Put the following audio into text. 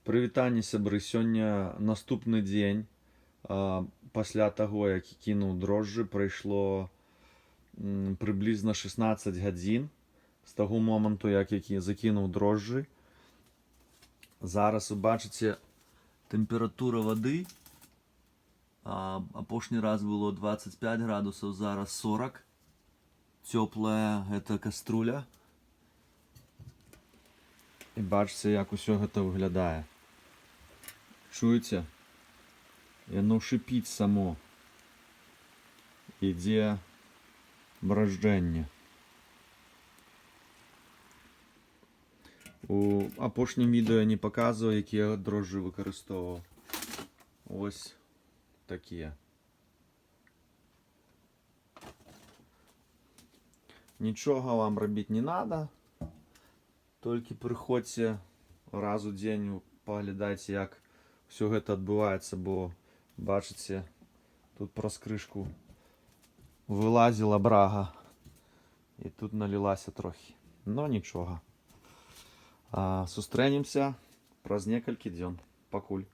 Прывітанне, сябры, сёння наступны дзень пасля таго, як кінуў дрожджы, прайшло прыблізна 16 гадзін з таго моманту, як закінуў дрожджы. Зараз вы бачыце тэмпература вады. Апошні раз было 25 градусаў, зараз 40. Цёплая гэта каструля. І бачыце, як усё гэта выглядае. Чуеце? Яно шыпіць само. Ідзе бражджэнне. У апошнім відэо я не паказваў, якія дрожджы выкарыстоўваў. Ось такія. Нічога вам рабіць не надо. Толькі прыходзьце раз у дзень, паглядайце, як все гэта адбываецца, бо бачыце, тут праз крышку вылазіла брага і тут налілася трохі. Но нічога. Сустрэнемся праз некалькі дзён. Пакуль.